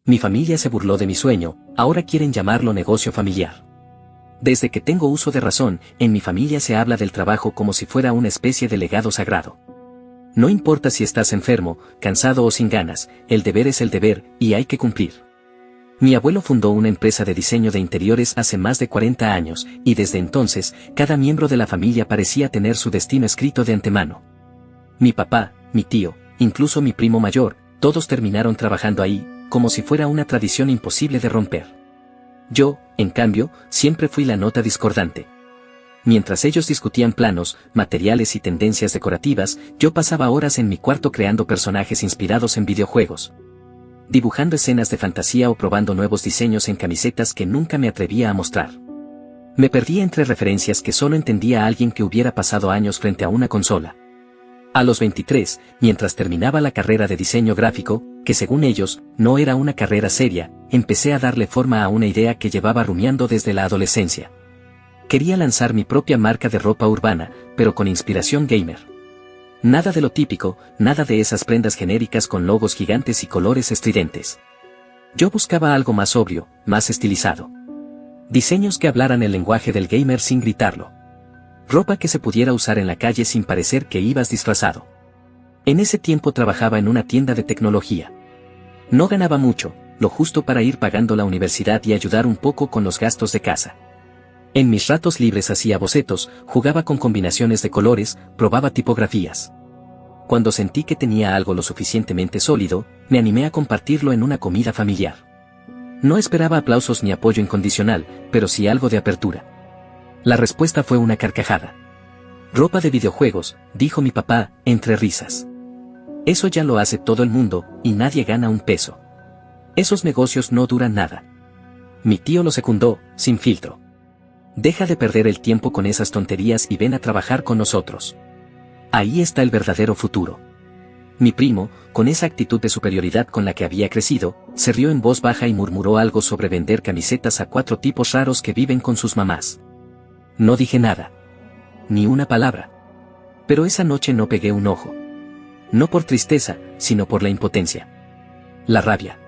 Mi familia se burló de mi sueño, ahora quieren llamarlo negocio familiar. Desde que tengo uso de razón, en mi familia se habla del trabajo como si fuera una especie de legado sagrado. No importa si estás enfermo, cansado o sin ganas, el deber es el deber, y hay que cumplir. Mi abuelo fundó una empresa de diseño de interiores hace más de 40 años, y desde entonces, cada miembro de la familia parecía tener su destino escrito de antemano. Mi papá, mi tío, incluso mi primo mayor, todos terminaron trabajando ahí, como si fuera una tradición imposible de romper. Yo, en cambio, siempre fui la nota discordante. Mientras ellos discutían planos, materiales y tendencias decorativas, yo pasaba horas en mi cuarto creando personajes inspirados en videojuegos, dibujando escenas de fantasía o probando nuevos diseños en camisetas que nunca me atrevía a mostrar. Me perdía entre referencias que solo entendía a alguien que hubiera pasado años frente a una consola. A los 23, mientras terminaba la carrera de diseño gráfico, que según ellos, no era una carrera seria, empecé a darle forma a una idea que llevaba rumiando desde la adolescencia. Quería lanzar mi propia marca de ropa urbana, pero con inspiración gamer. Nada de lo típico, nada de esas prendas genéricas con logos gigantes y colores estridentes. Yo buscaba algo más sobrio, más estilizado. Diseños que hablaran el lenguaje del gamer sin gritarlo. Ropa que se pudiera usar en la calle sin parecer que ibas disfrazado. En ese tiempo trabajaba en una tienda de tecnología. No ganaba mucho, lo justo para ir pagando la universidad y ayudar un poco con los gastos de casa. En mis ratos libres hacía bocetos, jugaba con combinaciones de colores, probaba tipografías. Cuando sentí que tenía algo lo suficientemente sólido, me animé a compartirlo en una comida familiar. No esperaba aplausos ni apoyo incondicional, pero sí algo de apertura. La respuesta fue una carcajada. Ropa de videojuegos, dijo mi papá, entre risas. Eso ya lo hace todo el mundo, y nadie gana un peso. Esos negocios no duran nada. Mi tío lo secundó, sin filtro. Deja de perder el tiempo con esas tonterías y ven a trabajar con nosotros. Ahí está el verdadero futuro. Mi primo, con esa actitud de superioridad con la que había crecido, se rió en voz baja y murmuró algo sobre vender camisetas a 4 tipos raros que viven con sus mamás. No dije nada. Ni una palabra. Pero esa noche no pegué un ojo. No por tristeza, sino por la impotencia. La rabia.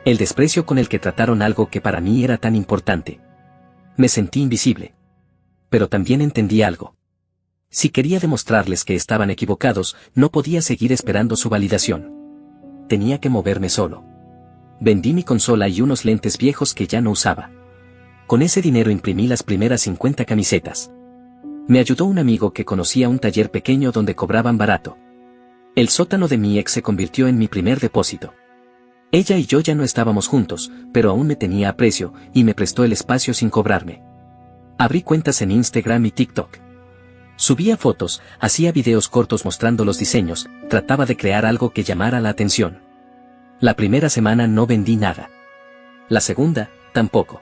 El desprecio con el que trataron algo que para mí era tan importante. Me sentí invisible. Pero también entendí algo. Si quería demostrarles que estaban equivocados, no podía seguir esperando su validación. Tenía que moverme solo. Vendí mi consola y unos lentes viejos que ya no usaba. Con ese dinero imprimí las primeras 50 camisetas. Me ayudó un amigo que conocía un taller pequeño donde cobraban barato. El sótano de mi ex se convirtió en mi primer depósito. Ella y yo ya no estábamos juntos, pero aún me tenía aprecio, y me prestó el espacio sin cobrarme. Abrí cuentas en Instagram y TikTok. Subía fotos, hacía videos cortos mostrando los diseños, trataba de crear algo que llamara la atención. La primera semana no vendí nada. La segunda, tampoco.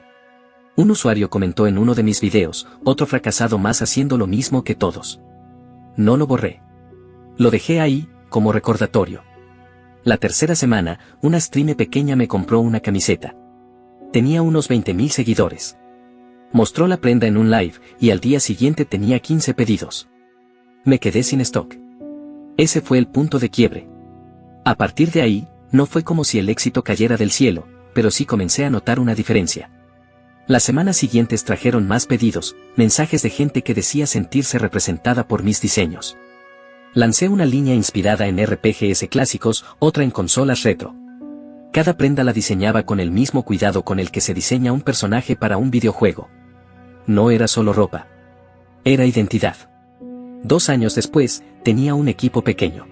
Un usuario comentó en uno de mis videos, otro fracasado más haciendo lo mismo que todos. No lo borré. Lo dejé ahí, como recordatorio. La tercera semana, una streamer pequeña me compró una camiseta. Tenía unos 20.000 seguidores. Mostró la prenda en un live, y al día siguiente tenía 15 pedidos. Me quedé sin stock. Ese fue el punto de quiebre. A partir de ahí, no fue como si el éxito cayera del cielo, pero sí comencé a notar una diferencia. Las semanas siguientes trajeron más pedidos, mensajes de gente que decía sentirse representada por mis diseños. Lancé una línea inspirada en RPGs clásicos, otra en consolas retro. Cada prenda la diseñaba con el mismo cuidado con el que se diseña un personaje para un videojuego. No era solo ropa. Era identidad. 2 años después, tenía un equipo pequeño.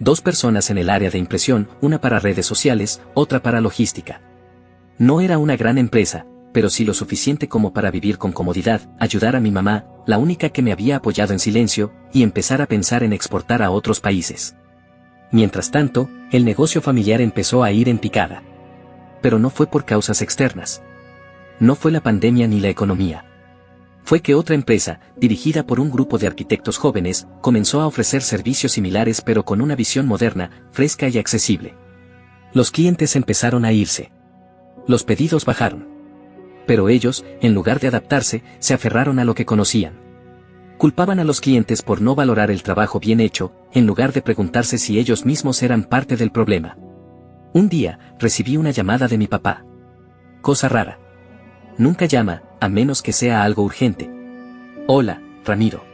2 personas en el área de impresión, una para redes sociales, otra para logística. No era una gran empresa, pero sí lo suficiente como para vivir con comodidad, ayudar a mi mamá, la única que me había apoyado en silencio, y empezar a pensar en exportar a otros países. Mientras tanto, el negocio familiar empezó a ir en picada. Pero no fue por causas externas. No fue la pandemia ni la economía. Fue que otra empresa, dirigida por un grupo de arquitectos jóvenes, comenzó a ofrecer servicios similares pero con una visión moderna, fresca y accesible. Los clientes empezaron a irse. Los pedidos bajaron. Pero ellos, en lugar de adaptarse, se aferraron a lo que conocían. Culpaban a los clientes por no valorar el trabajo bien hecho, en lugar de preguntarse si ellos mismos eran parte del problema. Un día, recibí una llamada de mi papá. Cosa rara. Nunca llama, a menos que sea algo urgente. Hola, Ramiro.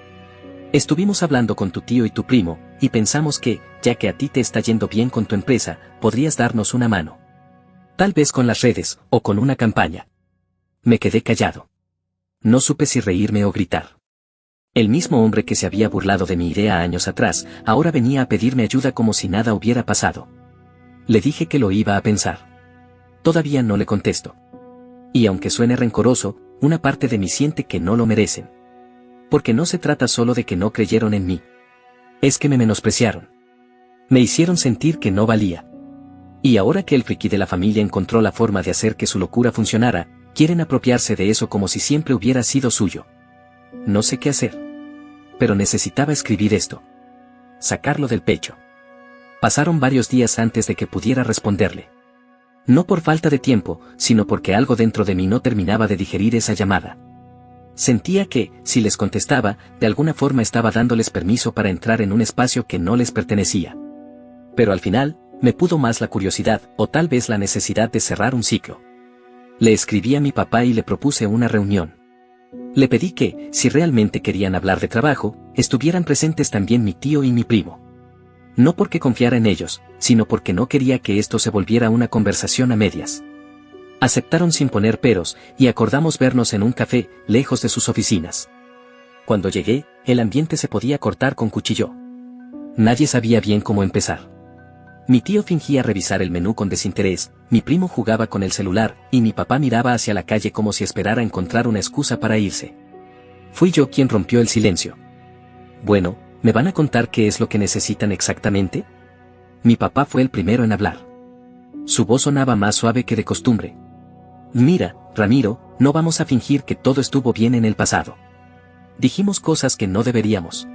Estuvimos hablando con tu tío y tu primo, y pensamos que, ya que a ti te está yendo bien con tu empresa, podrías darnos una mano. Tal vez con las redes, o con una campaña. Me quedé callado. No supe si reírme o gritar. El mismo hombre que se había burlado de mi idea años atrás, ahora venía a pedirme ayuda como si nada hubiera pasado. Le dije que lo iba a pensar. Todavía no le contesto. Y aunque suene rencoroso, una parte de mí siente que no lo merecen. Porque no se trata solo de que no creyeron en mí. Es que me menospreciaron. Me hicieron sentir que no valía. Y ahora que el friki de la familia encontró la forma de hacer que su locura funcionara, quieren apropiarse de eso como si siempre hubiera sido suyo. No sé qué hacer. Pero necesitaba escribir esto. Sacarlo del pecho. Pasaron varios días antes de que pudiera responderle. No por falta de tiempo, sino porque algo dentro de mí no terminaba de digerir esa llamada. Sentía que, si les contestaba, de alguna forma estaba dándoles permiso para entrar en un espacio que no les pertenecía. Pero al final, me pudo más la curiosidad, o tal vez la necesidad de cerrar un ciclo. Le escribí a mi papá y le propuse una reunión. Le pedí que, si realmente querían hablar de trabajo, estuvieran presentes también mi tío y mi primo. No porque confiara en ellos, sino porque no quería que esto se volviera una conversación a medias. Aceptaron sin poner peros, y acordamos vernos en un café, lejos de sus oficinas. Cuando llegué, el ambiente se podía cortar con cuchillo. Nadie sabía bien cómo empezar. Mi tío fingía revisar el menú con desinterés, mi primo jugaba con el celular, y mi papá miraba hacia la calle como si esperara encontrar una excusa para irse. Fui yo quien rompió el silencio. Bueno, ¿me van a contar qué es lo que necesitan exactamente? Mi papá fue el primero en hablar. Su voz sonaba más suave que de costumbre. Mira, Ramiro, no vamos a fingir que todo estuvo bien en el pasado. Dijimos cosas que no deberíamos.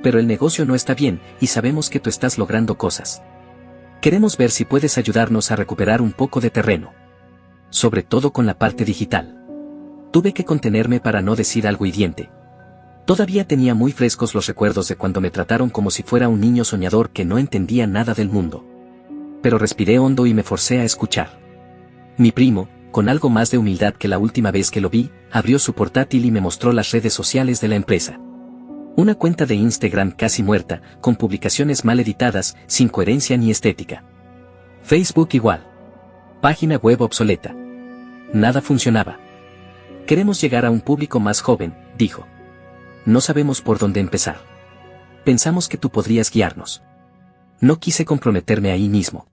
Pero el negocio no está bien, y sabemos que tú estás logrando cosas. Queremos ver si puedes ayudarnos a recuperar un poco de terreno. Sobre todo con la parte digital. Tuve que contenerme para no decir algo hiriente. Todavía tenía muy frescos los recuerdos de cuando me trataron como si fuera un niño soñador que no entendía nada del mundo. Pero respiré hondo y me forcé a escuchar. Mi primo, con algo más de humildad que la última vez que lo vi, abrió su portátil y me mostró las redes sociales de la empresa. Una cuenta de Instagram casi muerta, con publicaciones mal editadas, sin coherencia ni estética. Facebook igual. Página web obsoleta. Nada funcionaba. Queremos llegar a un público más joven, dijo. No sabemos por dónde empezar. Pensamos que tú podrías guiarnos. No quise comprometerme ahí mismo.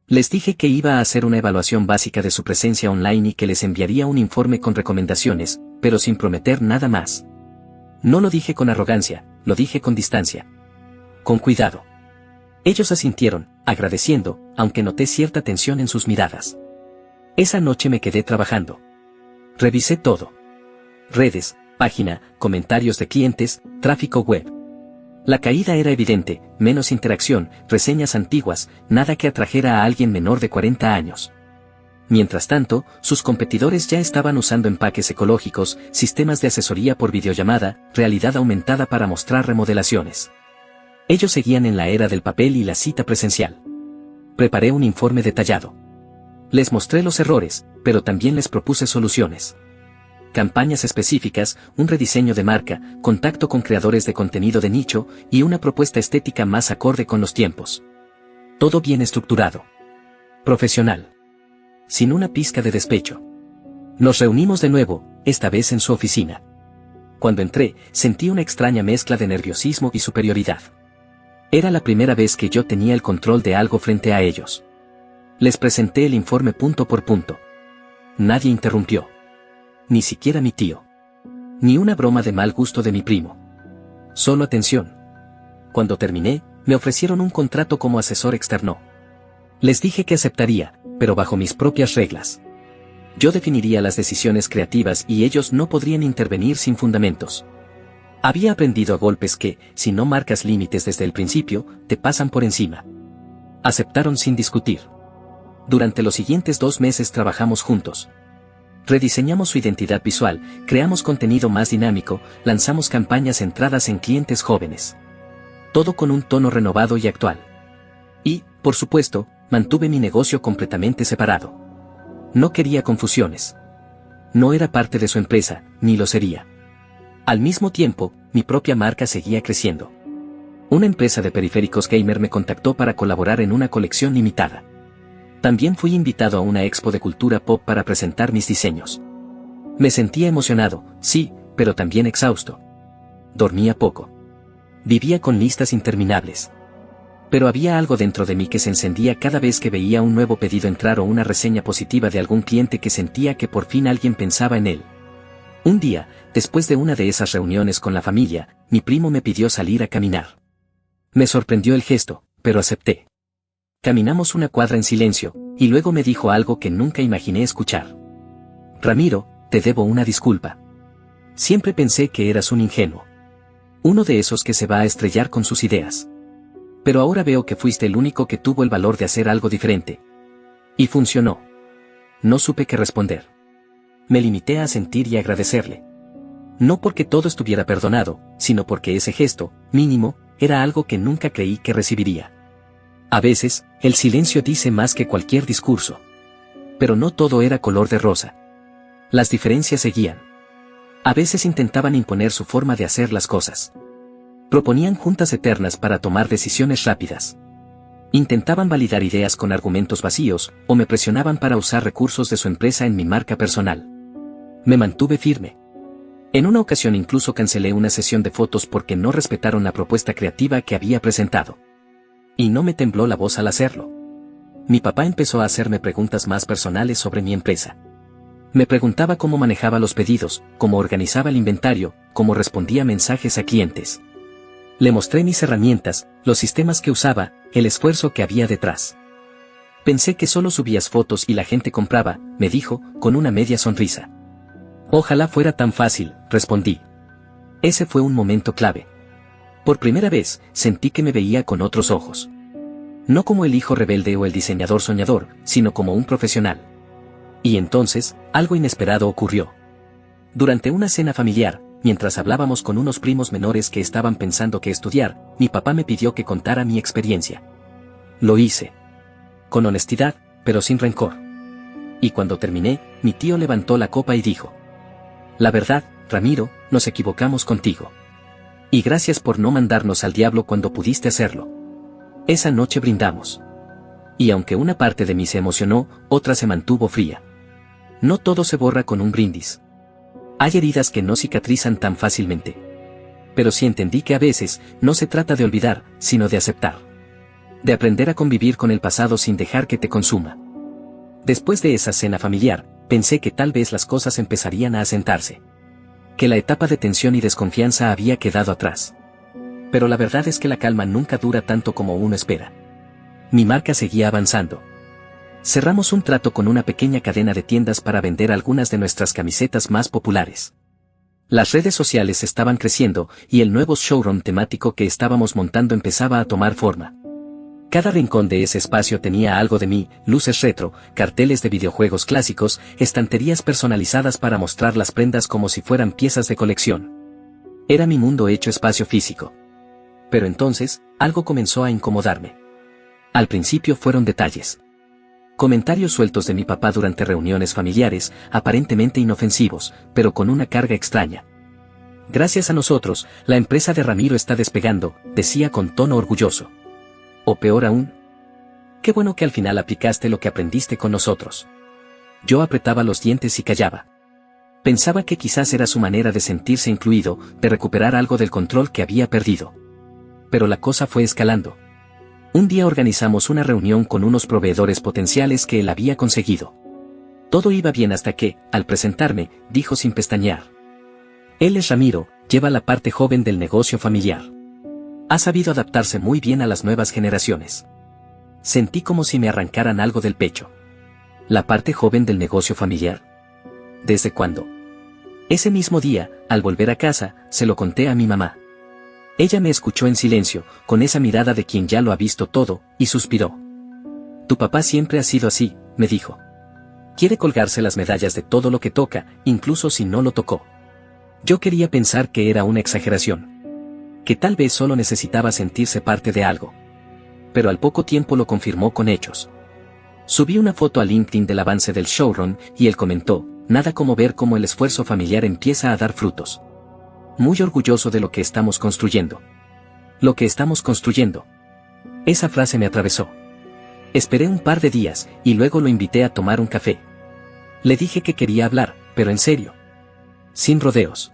Les dije que iba a hacer una evaluación básica de su presencia online y que les enviaría un informe con recomendaciones, pero sin prometer nada más. No lo dije con arrogancia, lo dije con distancia. Con cuidado. Ellos asintieron, agradeciendo, aunque noté cierta tensión en sus miradas. Esa noche me quedé trabajando. Revisé todo. Redes, página, comentarios de clientes, tráfico web. La caída era evidente, menos interacción, reseñas antiguas, nada que atrajera a alguien menor de 40 años. Mientras tanto, sus competidores ya estaban usando empaques ecológicos, sistemas de asesoría por videollamada, realidad aumentada para mostrar remodelaciones. Ellos seguían en la era del papel y la cita presencial. Preparé un informe detallado. Les mostré los errores, pero también les propuse soluciones. Campañas específicas, un rediseño de marca, contacto con creadores de contenido de nicho, y una propuesta estética más acorde con los tiempos. Todo bien estructurado. Profesional. Sin una pizca de despecho. Nos reunimos de nuevo, esta vez en su oficina. Cuando entré, sentí una extraña mezcla de nerviosismo y superioridad. Era la primera vez que yo tenía el control de algo frente a ellos. Les presenté el informe punto por punto. Nadie interrumpió. Ni siquiera mi tío. Ni una broma de mal gusto de mi primo. Solo atención. Cuando terminé, me ofrecieron un contrato como asesor externo. Les dije que aceptaría, pero bajo mis propias reglas. Yo definiría las decisiones creativas y ellos no podrían intervenir sin fundamentos. Había aprendido a golpes que, si no marcas límites desde el principio, te pasan por encima. Aceptaron sin discutir. Durante los siguientes 2 meses trabajamos juntos. Rediseñamos su identidad visual, creamos contenido más dinámico, lanzamos campañas centradas en clientes jóvenes. Todo con un tono renovado y actual. Y, por supuesto, mantuve mi negocio completamente separado. No quería confusiones. No era parte de su empresa, ni lo sería. Al mismo tiempo, mi propia marca seguía creciendo. Una empresa de periféricos gamer me contactó para colaborar en una colección limitada. También fui invitado a una expo de cultura pop para presentar mis diseños. Me sentía emocionado, sí, pero también exhausto. Dormía poco. Vivía con listas interminables. Pero había algo dentro de mí que se encendía cada vez que veía un nuevo pedido entrar o una reseña positiva de algún cliente que sentía que por fin alguien pensaba en él. Un día, después de una de esas reuniones con la familia, mi primo me pidió salir a caminar. Me sorprendió el gesto, pero acepté. Caminamos una cuadra en silencio, y luego me dijo algo que nunca imaginé escuchar. Ramiro, te debo una disculpa. Siempre pensé que eras un ingenuo. Uno de esos que se va a estrellar con sus ideas. Pero ahora veo que fuiste el único que tuvo el valor de hacer algo diferente. Y funcionó. No supe qué responder. Me limité a sentir y agradecerle. No porque todo estuviera perdonado, sino porque ese gesto, mínimo, era algo que nunca creí que recibiría. A veces, el silencio dice más que cualquier discurso. Pero no todo era color de rosa. Las diferencias seguían. A veces intentaban imponer su forma de hacer las cosas. Proponían juntas eternas para tomar decisiones rápidas. Intentaban validar ideas con argumentos vacíos, o me presionaban para usar recursos de su empresa en mi marca personal. Me mantuve firme. En una ocasión incluso cancelé una sesión de fotos porque no respetaron la propuesta creativa que había presentado. Y no me tembló la voz al hacerlo. Mi papá empezó a hacerme preguntas más personales sobre mi empresa. Me preguntaba cómo manejaba los pedidos, cómo organizaba el inventario, cómo respondía mensajes a clientes. Le mostré mis herramientas, los sistemas que usaba, el esfuerzo que había detrás. Pensé que solo subías fotos y la gente compraba, me dijo, con una media sonrisa. Ojalá fuera tan fácil, respondí. Ese fue un momento clave. Por primera vez, sentí que me veía con otros ojos. No como el hijo rebelde o el diseñador soñador, sino como un profesional. Y entonces, algo inesperado ocurrió. Durante una cena familiar, mientras hablábamos con unos primos menores que estaban pensando qué estudiar, mi papá me pidió que contara mi experiencia. Lo hice. Con honestidad, pero sin rencor. Y cuando terminé, mi tío levantó la copa y dijo: La verdad, Ramiro, nos equivocamos contigo. Y gracias por no mandarnos al diablo cuando pudiste hacerlo. Esa noche brindamos. Y aunque una parte de mí se emocionó, otra se mantuvo fría. No todo se borra con un brindis. Hay heridas que no cicatrizan tan fácilmente. Pero sí entendí que a veces, no se trata de olvidar, sino de aceptar. De aprender a convivir con el pasado sin dejar que te consuma. Después de esa cena familiar, pensé que tal vez las cosas empezarían a asentarse. Que la etapa de tensión y desconfianza había quedado atrás. Pero la verdad es que la calma nunca dura tanto como uno espera. Mi marca seguía avanzando. Cerramos un trato con una pequeña cadena de tiendas para vender algunas de nuestras camisetas más populares. Las redes sociales estaban creciendo y el nuevo showroom temático que estábamos montando empezaba a tomar forma. Cada rincón de ese espacio tenía algo de mí, luces retro, carteles de videojuegos clásicos, estanterías personalizadas para mostrar las prendas como si fueran piezas de colección. Era mi mundo hecho espacio físico. Pero entonces, algo comenzó a incomodarme. Al principio fueron detalles. Comentarios sueltos de mi papá durante reuniones familiares, aparentemente inofensivos, pero con una carga extraña. Gracias a nosotros, la empresa de Ramiro está despegando, decía con tono orgulloso. O peor aún, qué bueno que al final aplicaste lo que aprendiste con nosotros. Yo apretaba los dientes y callaba. Pensaba que quizás era su manera de sentirse incluido, de recuperar algo del control que había perdido. Pero la cosa fue escalando. Un día organizamos una reunión con unos proveedores potenciales que él había conseguido. Todo iba bien hasta que, al presentarme, dijo sin pestañear: Él es Ramiro, lleva la parte joven del negocio familiar. Ha sabido adaptarse muy bien a las nuevas generaciones. Sentí como si me arrancaran algo del pecho. ¿La parte joven del negocio familiar? ¿Desde cuándo? Ese mismo día, al volver a casa, se lo conté a mi mamá. Ella me escuchó en silencio, con esa mirada de quien ya lo ha visto todo, y suspiró. Tu papá siempre ha sido así, me dijo. Quiere colgarse las medallas de todo lo que toca, incluso si no lo tocó. Yo quería pensar que era una exageración. Que tal vez solo necesitaba sentirse parte de algo. Pero al poco tiempo lo confirmó con hechos. Subí una foto a LinkedIn del avance del showroom y él comentó, nada como ver cómo el esfuerzo familiar empieza a dar frutos. Muy orgulloso de lo que estamos construyendo. Lo que estamos construyendo. Esa frase me atravesó. Esperé un par de días y luego lo invité a tomar un café. Le dije que quería hablar, pero en serio. Sin rodeos.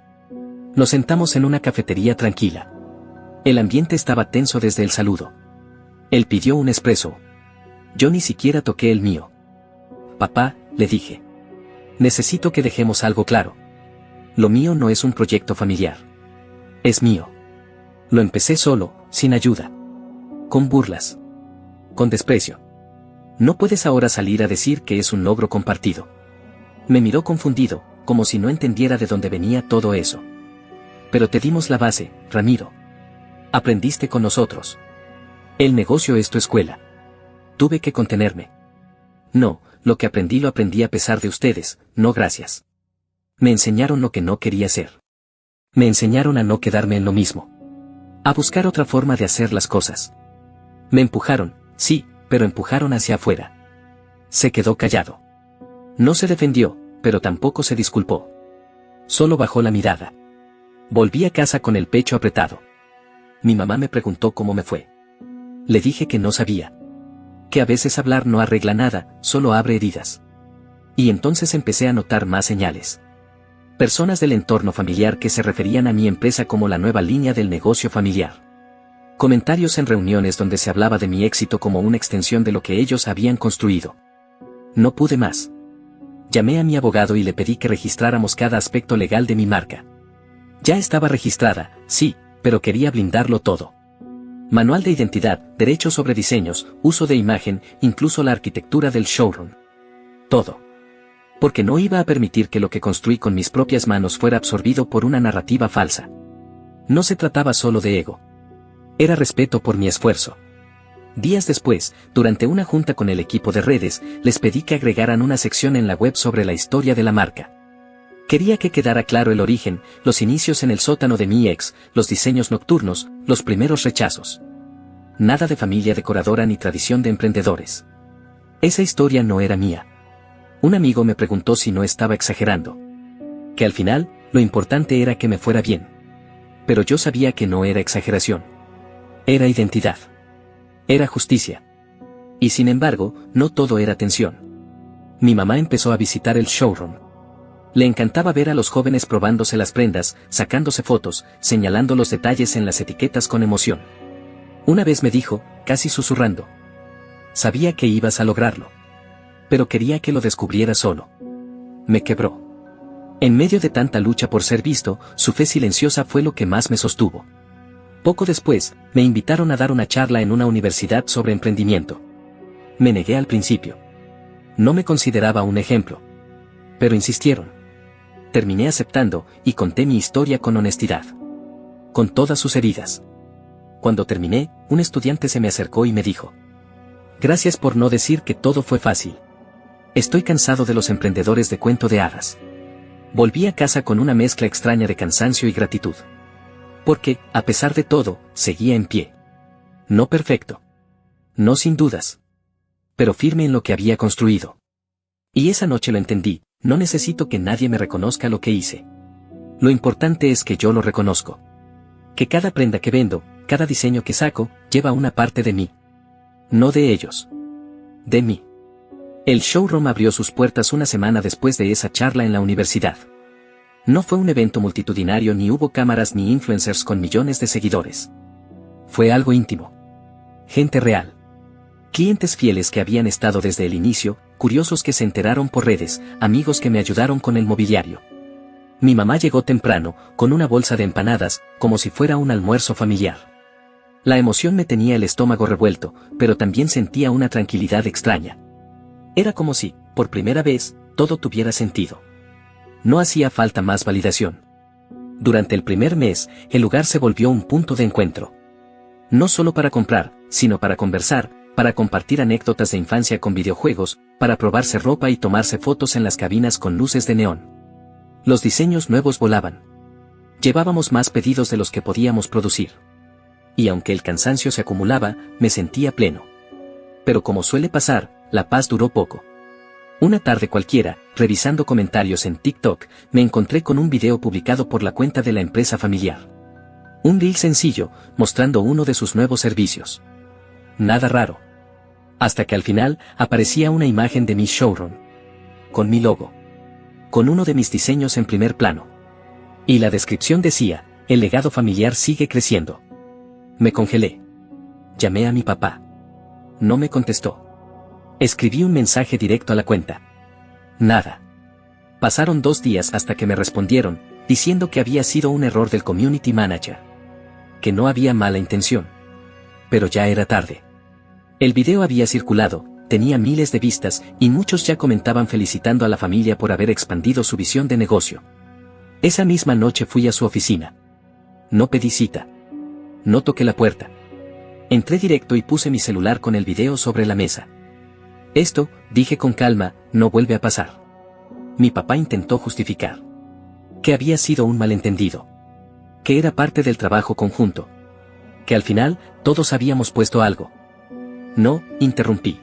Nos sentamos en una cafetería tranquila. El ambiente estaba tenso desde el saludo. Él pidió un espresso. Yo ni siquiera toqué el mío. Papá, le dije. Necesito que dejemos algo claro. Lo mío no es un proyecto familiar. Es mío. Lo empecé solo, sin ayuda. Con burlas. Con desprecio. No puedes ahora salir a decir que es un logro compartido. Me miró confundido, como si no entendiera de dónde venía todo eso. Pero te dimos la base, Ramiro. Aprendiste con nosotros. El negocio es tu escuela. Tuve que contenerme. No, lo que aprendí lo aprendí a pesar de ustedes, no gracias. Me enseñaron lo que no quería ser. Me enseñaron a no quedarme en lo mismo. A buscar otra forma de hacer las cosas. Me empujaron, sí, pero empujaron hacia afuera. Se quedó callado. No se defendió, pero tampoco se disculpó. Solo bajó la mirada. Volví a casa con el pecho apretado. Mi mamá me preguntó cómo me fue. Le dije que no sabía. Que a veces hablar no arregla nada, solo abre heridas. Y entonces empecé a notar más señales. Personas del entorno familiar que se referían a mi empresa como la nueva línea del negocio familiar. Comentarios en reuniones donde se hablaba de mi éxito como una extensión de lo que ellos habían construido. No pude más. Llamé a mi abogado y le pedí que registráramos cada aspecto legal de mi marca. Ya estaba registrada, sí, pero quería blindarlo todo. Manual de identidad, derechos sobre diseños, uso de imagen, incluso la arquitectura del showroom. Todo. Porque no iba a permitir que lo que construí con mis propias manos fuera absorbido por una narrativa falsa. No se trataba solo de ego. Era respeto por mi esfuerzo. Días después, durante una junta con el equipo de redes, les pedí que agregaran una sección en la web sobre la historia de la marca. Quería que quedara claro el origen, los inicios en el sótano de mi ex, los diseños nocturnos, los primeros rechazos. Nada de familia decoradora ni tradición de emprendedores. Esa historia no era mía. Un amigo me preguntó si no estaba exagerando. Que al final, lo importante era que me fuera bien. Pero yo sabía que no era exageración. Era identidad. Era justicia. Y sin embargo, no todo era tensión. Mi mamá empezó a visitar el showroom. Le encantaba ver a los jóvenes probándose las prendas, sacándose fotos, señalando los detalles en las etiquetas con emoción. Una vez me dijo, casi susurrando. Sabía que ibas a lograrlo. Pero quería que lo descubriera solo. Me quebró. En medio de tanta lucha por ser visto, su fe silenciosa fue lo que más me sostuvo. Poco después, me invitaron a dar una charla en una universidad sobre emprendimiento. Me negué al principio. No me consideraba un ejemplo. Pero insistieron. Terminé aceptando, y conté mi historia con honestidad. Con todas sus heridas. Cuando terminé, un estudiante se me acercó y me dijo. Gracias por no decir que todo fue fácil. Estoy cansado de los emprendedores de cuento de hadas. Volví a casa con una mezcla extraña de cansancio y gratitud. Porque, a pesar de todo, seguía en pie. No perfecto. No sin dudas. Pero firme en lo que había construido. Y esa noche lo entendí. No necesito que nadie me reconozca lo que hice. Lo importante es que yo lo reconozco. Que cada prenda que vendo, cada diseño que saco, lleva una parte de mí. No de ellos. De mí. El showroom abrió sus puertas una semana después de esa charla en la universidad. No fue un evento multitudinario ni hubo cámaras ni influencers con millones de seguidores. Fue algo íntimo. Gente real. Clientes fieles que habían estado desde el inicio, curiosos que se enteraron por redes, amigos que me ayudaron con el mobiliario. Mi mamá llegó temprano, con una bolsa de empanadas, como si fuera un almuerzo familiar. La emoción me tenía el estómago revuelto, pero también sentía una tranquilidad extraña. Era como si, por primera vez, todo tuviera sentido. No hacía falta más validación. Durante el primer mes, el lugar se volvió un punto de encuentro. No solo para comprar, sino para conversar, para compartir anécdotas de infancia con videojuegos, para probarse ropa y tomarse fotos en las cabinas con luces de neón. Los diseños nuevos volaban. Llevábamos más pedidos de los que podíamos producir. Y aunque el cansancio se acumulaba, me sentía pleno. Pero como suele pasar, la paz duró poco. Una tarde cualquiera, revisando comentarios en TikTok, me encontré con un video publicado por la cuenta de la empresa familiar. Un reel sencillo, mostrando uno de sus nuevos servicios. Nada raro. Hasta que al final, aparecía una imagen de mi showroom. Con mi logo. Con uno de mis diseños en primer plano. Y la descripción decía, el legado familiar sigue creciendo. Me congelé. Llamé a mi papá. No me contestó. Escribí un mensaje directo a la cuenta. Nada. Pasaron 2 días hasta que me respondieron, diciendo que había sido un error del community manager. Que no había mala intención. Pero ya era tarde. El video había circulado, tenía miles de vistas y muchos ya comentaban felicitando a la familia por haber expandido su visión de negocio. Esa misma noche fui a su oficina. No pedí cita. No toqué la puerta. Entré directo y puse mi celular con el video sobre la mesa. Esto, dije con calma, no vuelve a pasar. Mi papá intentó justificar. Que había sido un malentendido. Que era parte del trabajo conjunto. Que al final, todos habíamos puesto algo. No, interrumpí.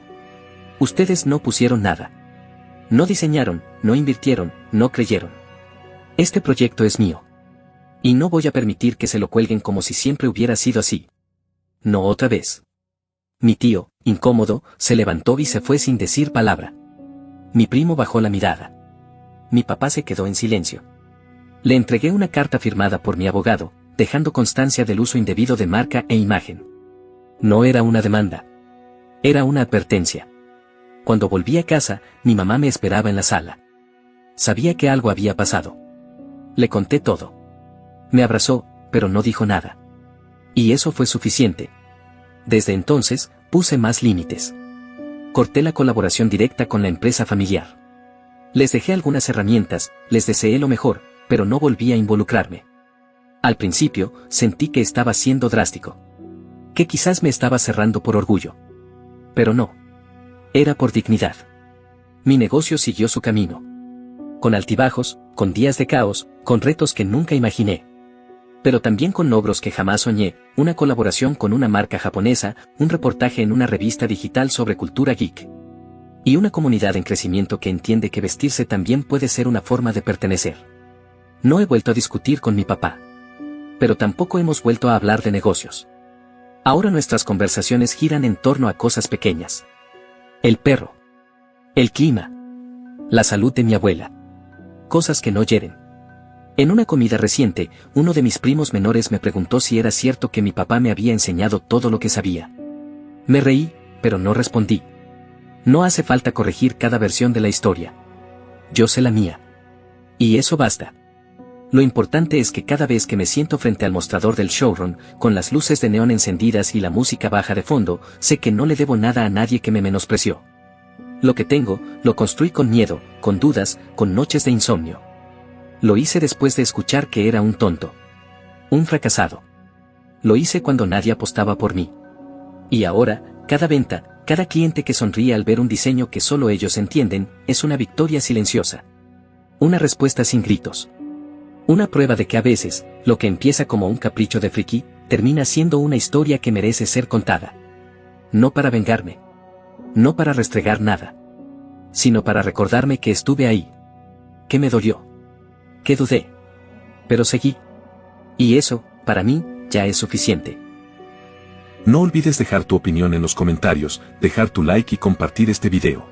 Ustedes no pusieron nada. No diseñaron, no invirtieron, no creyeron. Este proyecto es mío. Y no voy a permitir que se lo cuelguen como si siempre hubiera sido así. No otra vez. Mi tío, incómodo, se levantó y se fue sin decir palabra. Mi primo bajó la mirada. Mi papá se quedó en silencio. Le entregué una carta firmada por mi abogado, dejando constancia del uso indebido de marca e imagen. No era una demanda. Era una advertencia. Cuando volví a casa, mi mamá me esperaba en la sala. Sabía que algo había pasado. Le conté todo. Me abrazó, pero no dijo nada. Y eso fue suficiente. Desde entonces, puse más límites. Corté la colaboración directa con la empresa familiar. Les dejé algunas herramientas, les deseé lo mejor, pero no volví a involucrarme. Al principio, sentí que estaba siendo drástico. Que quizás me estaba cerrando por orgullo. Pero no. Era por dignidad. Mi negocio siguió su camino. Con altibajos, con días de caos, con retos que nunca imaginé. Pero también con logros que jamás soñé, una colaboración con una marca japonesa, un reportaje en una revista digital sobre cultura geek. Y una comunidad en crecimiento que entiende que vestirse también puede ser una forma de pertenecer. No he vuelto a discutir con mi papá. Pero tampoco hemos vuelto a hablar de negocios. Ahora nuestras conversaciones giran en torno a cosas pequeñas. El perro. El clima. La salud de mi abuela. Cosas que no hieren. En una comida reciente, uno de mis primos menores me preguntó si era cierto que mi papá me había enseñado todo lo que sabía. Me reí, pero no respondí. No hace falta corregir cada versión de la historia. Yo sé la mía. Y eso basta. Lo importante es que cada vez que me siento frente al mostrador del showroom, con las luces de neón encendidas y la música baja de fondo, sé que no le debo nada a nadie que me menospreció. Lo que tengo, lo construí con miedo, con dudas, con noches de insomnio. Lo hice después de escuchar que era un tonto. Un fracasado. Lo hice cuando nadie apostaba por mí. Y ahora, cada venta, cada cliente que sonríe al ver un diseño que solo ellos entienden, es una victoria silenciosa. Una respuesta sin gritos. Una prueba de que a veces, lo que empieza como un capricho de friki, termina siendo una historia que merece ser contada. No para vengarme. No para restregar nada. Sino para recordarme que estuve ahí. Que me dolió. Que dudé. Pero seguí. Y eso, para mí, ya es suficiente. No olvides dejar tu opinión en los comentarios, dejar tu like y compartir este video.